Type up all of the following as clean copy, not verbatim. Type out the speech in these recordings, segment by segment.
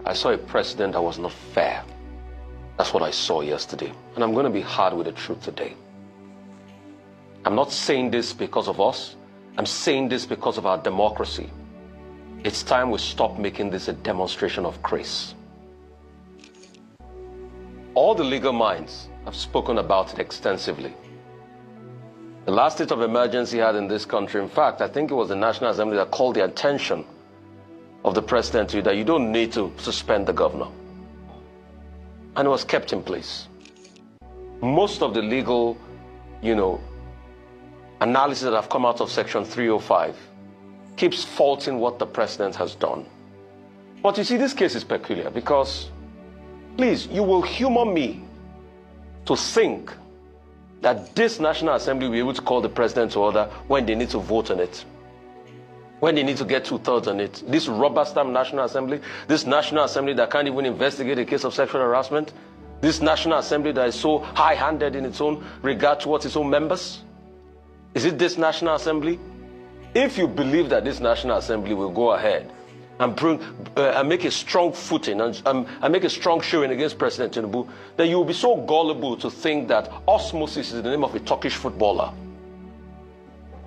I saw a president that was not fair. That's what I saw yesterday. And I'm going to be hard with the truth today. I'm not saying this because of us. I'm saying this because of our democracy. It's time we stop making this a demonstration of grace. All the legal minds have spoken about it extensively. The last state of emergency had in this country, in fact, I think it was the National Assembly that called the attention of the president to that you don't need to suspend the governor. And it was kept in place. Most of the legal, analysis that have come out of Section 305 keeps faulting what the president has done. But you see, this case is peculiar because, please, you will humor me to think that this National Assembly will be able to call the president to order when they need to vote on it, when they need to get 2/3 on it. This rubber stamp National Assembly, this National Assembly that can't even investigate a case of sexual harassment, this National Assembly that is so high-handed in its own regard towards its own members. Is it this National Assembly? If you believe that this National Assembly will go ahead and make a strong footing and make a strong showing against President Tinubu, then you will be so gullible to think that osmosis is the name of a Turkish footballer.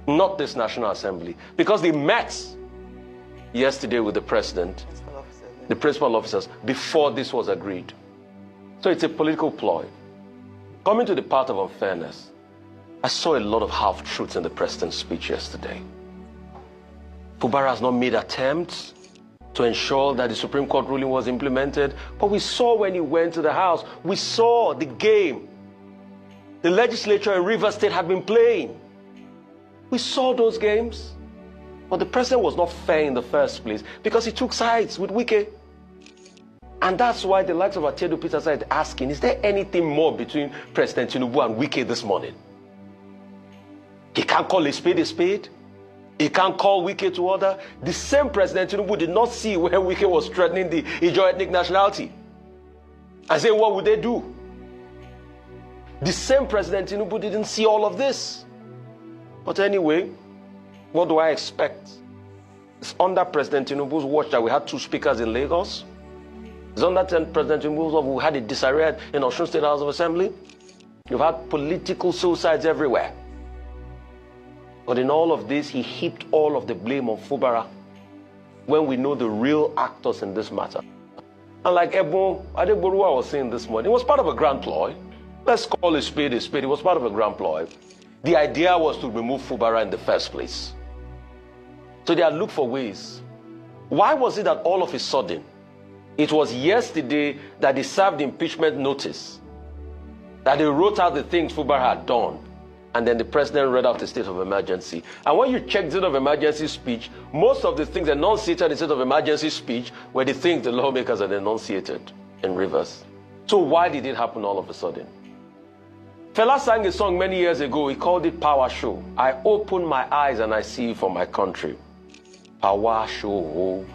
Not this National Assembly. Because they met yesterday with the president, the principal officers, before this was agreed. So it's a political ploy. Coming to the part of unfairness, I saw a lot of half-truths in the president's speech yesterday. Fubara has not made attempts to ensure that the Supreme Court ruling was implemented, but we saw when he went to the House, we saw the game the legislature in Rivers State had been playing. We saw those games, but the president was not fair in the first place because he took sides with Wike. And that's why the likes of Atedo Peter started asking, is there anything more between President Tinubu and Wike this morning? He can't call a spade a spade. He can't call Wike to order. The same President Tinubu did not see where Wike was threatening the Ijaw ethnic nationality and say, what would they do? The same President Tinubu didn't see all of this. But anyway, what do I expect? It's under President Tinubu's watch that we had 2 speakers in Lagos. It's under President Tinubu's watch we had a disarray in Osun State House of Assembly. You've had political suicides everywhere. But in all of this, he heaped all of the blame on Fubara when we know the real actors in this matter. And like Ebon Adegboruwa was saying this morning, it was part of a grand ploy. Let's call a spade a spade. It was part of a grand ploy. The idea was to remove Fubara in the first place. So they had looked for ways. Why was it that all of a sudden, it was yesterday that they served the impeachment notice, that they wrote out the things Fubara had done, and then the president read out the state of emergency. And when you check the state of emergency speech, most of the things enunciated in the state of emergency speech were the things the lawmakers had enunciated in Rivers. So why did it happen all of a sudden? Fela sang a song many years ago. He called it Power Show. I open my eyes and I see for my country. Power Show.